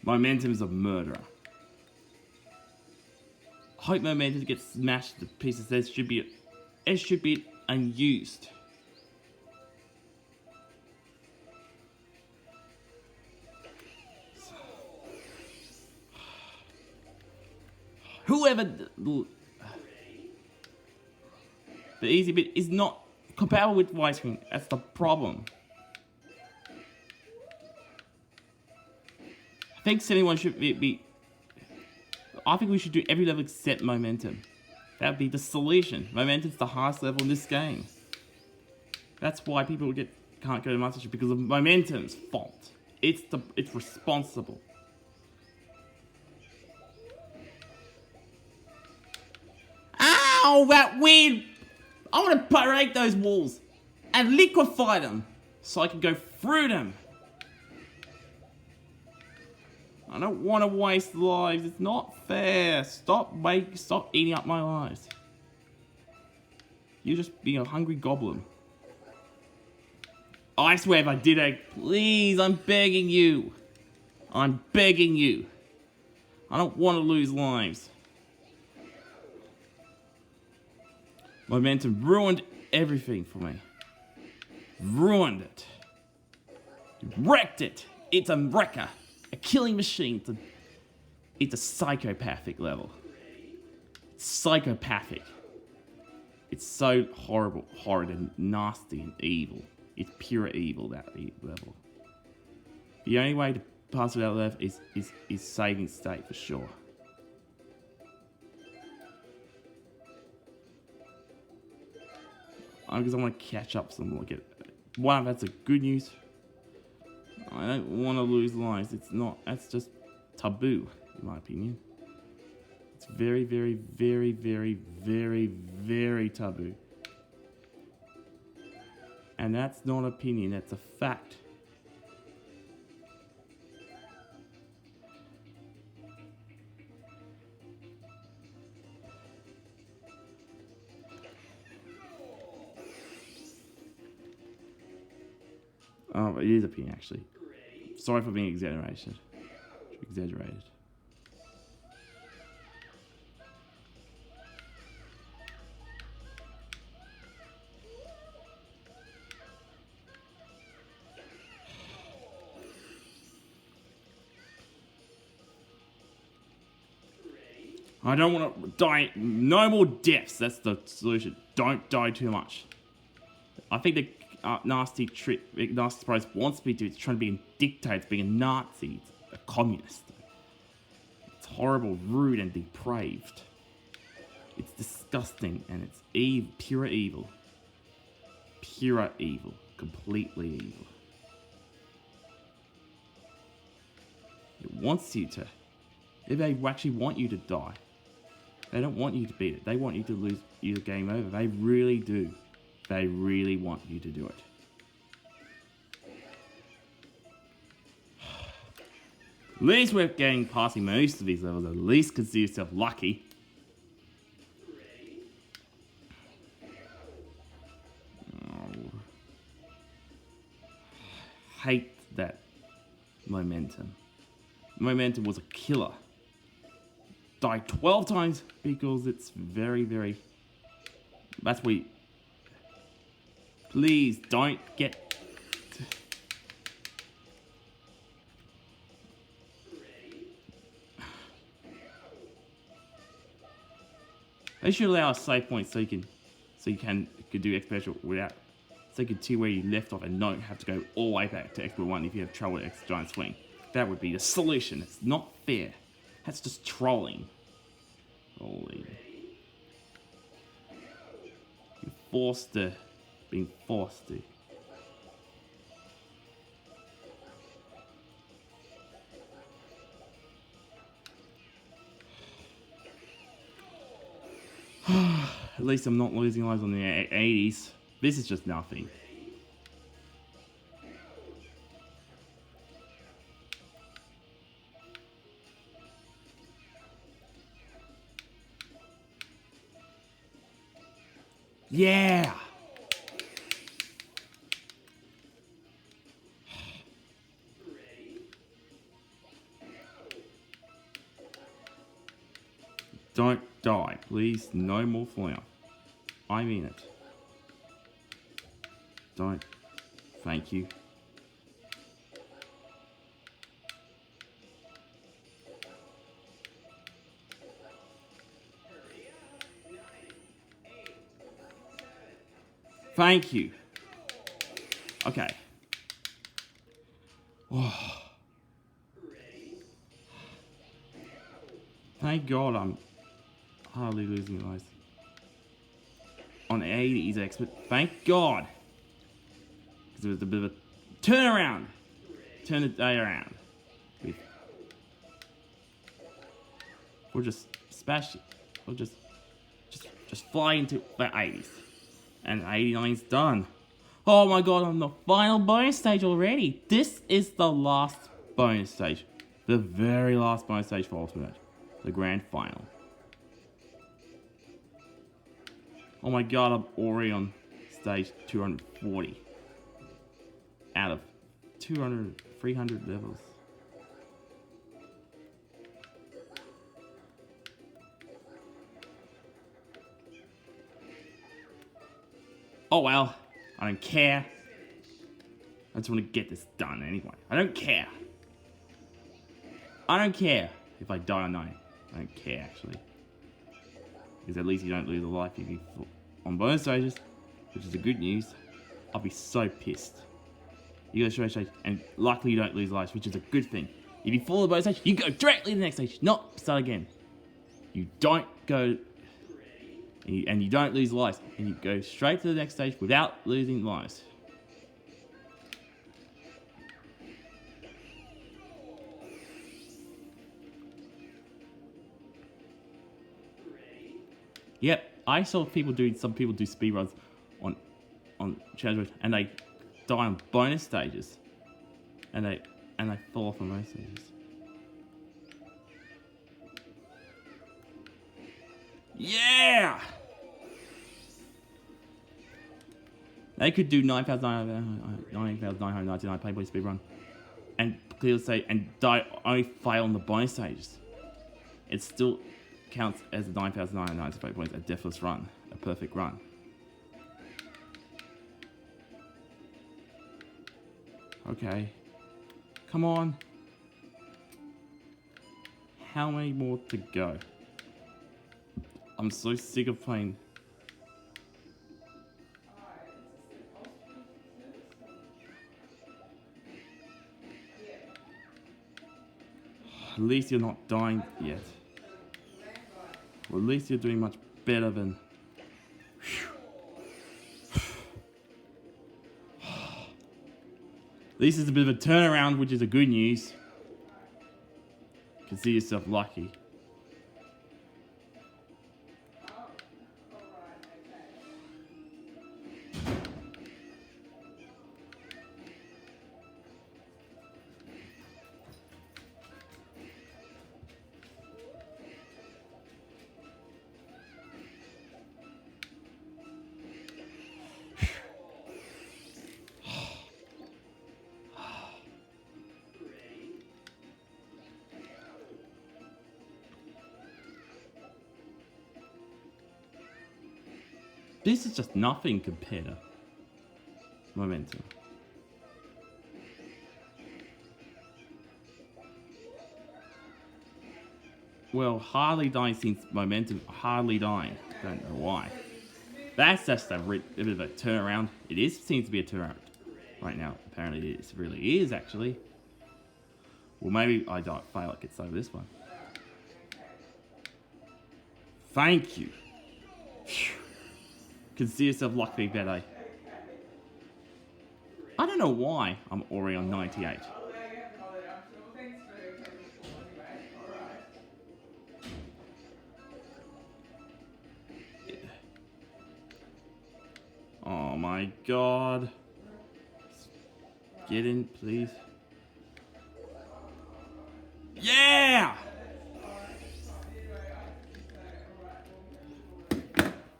Momentum is a murderer. I hope momentum gets smashed to pieces. It should be unused. Whoever the easy bit is not compatible with widescreen. That's the problem. I think 71 should be. I think we should do every level except momentum. That would be the solution. Momentum's the hardest level in this game. That's why people can't go to Master Chief, because of momentum's fault. It's responsible. Ow! That weird. I want to break those walls and liquefy them so I can go through them. I don't want to waste lives. It's not fair. Stop eating up my lives. You're just being a hungry goblin. I swear if I did it, please, I'm begging you. I'm begging you. I don't want to lose lives. Momentum ruined everything for me. Ruined it. Wrecked it. It's a wrecker. A killing machine. It's a psychopathic level. It's psychopathic. It's so horrible, horrid, and nasty and evil. It's pure evil, that level. The only way to pass through that level is saving state for sure. Because I want to catch up some more. One, that's a good news. I don't want to lose lives. That's just taboo, in my opinion. It's very, very, very, very, very, very taboo. And that's not an opinion, that's a fact. Oh, it is opinion, actually. Sorry for being exaggerated. I don't want to die. No more deaths. That's the solution. Don't die too much. I think the nasty surprise wants me to. It's trying to be a dictator. It's being a Nazi. It's a communist. It's horrible, rude, and depraved. It's disgusting, and it's evil, pure evil. Pure evil. Completely evil. It wants you to. They actually want you to die. They don't want you to beat it. They want you to lose your game over. They really do. They really want you to do it. At least we're passing most of these levels. At least consider yourself lucky. Oh. Hate that momentum. Momentum was a killer. Died 12 times because it's very, very... That's where you... Please don't get... They should allow a save point so you can do exponential without... So you can see where you left off and don't have to go all the way back to Expert 1 if you have trouble with X Giant Swing. That would be the solution. It's not fair. That's just trolling. Holy. Being forced to. At least I'm not losing lives on the 80s. This is just nothing. Yeah! Die, please. No more falling off. I mean it. Don't. Thank you. Thank you. Okay. Oh. Thank God I'm hardly losing lives. On 80s expert. Thank God. Because it was a bit of a turnaround. Turn the day around. We'll just smash it. We'll just fly into the 80s. And 89's done. Oh my God, I'm the final bonus stage already. This is the last bonus stage. The very last bonus stage for Ultimate. The grand final. Oh my God, I'm already on stage 240. Out of 300 levels. Oh well, I don't care. I just want to get this done anyway. I don't care. I don't care if I die or not. I don't care actually. Because at least you don't lose a life if you fall on bonus stages, which is the good news. I'll be so pissed. You go straight stage, and luckily you don't lose lives, which is a good thing. If you fall on bonus stage, you go directly to the next stage, not start again. You don't go, and you don't lose lives, and you go straight to the next stage without losing lives. Yep, I saw some people do speedruns on challenge, and they die on bonus stages, and they fall off on those stages. Yeah! They could do 9,999 Playboy speedrun and clear the stage and die only fail on the bonus stages. It still counts as a 9,995 points, a deathless run, a perfect run. Okay. Come on. How many more to go? I'm so sick of playing. At least you're not dying yet. Well, at least you're doing much better than... This is a bit of a turnaround, which is a good news. Consider yourself lucky. This is just nothing compared to momentum. Well, hardly dying since momentum, hardly dying. Don't know why. That's just a bit of a turnaround. It seems to be a turnaround right now. Apparently it really is actually. Well, maybe I fail it gets over this one. Thank you. Phew. Consider yourself lucky better. I don't know why I'm already on 98. Oh my God. Get in, please. Yeah!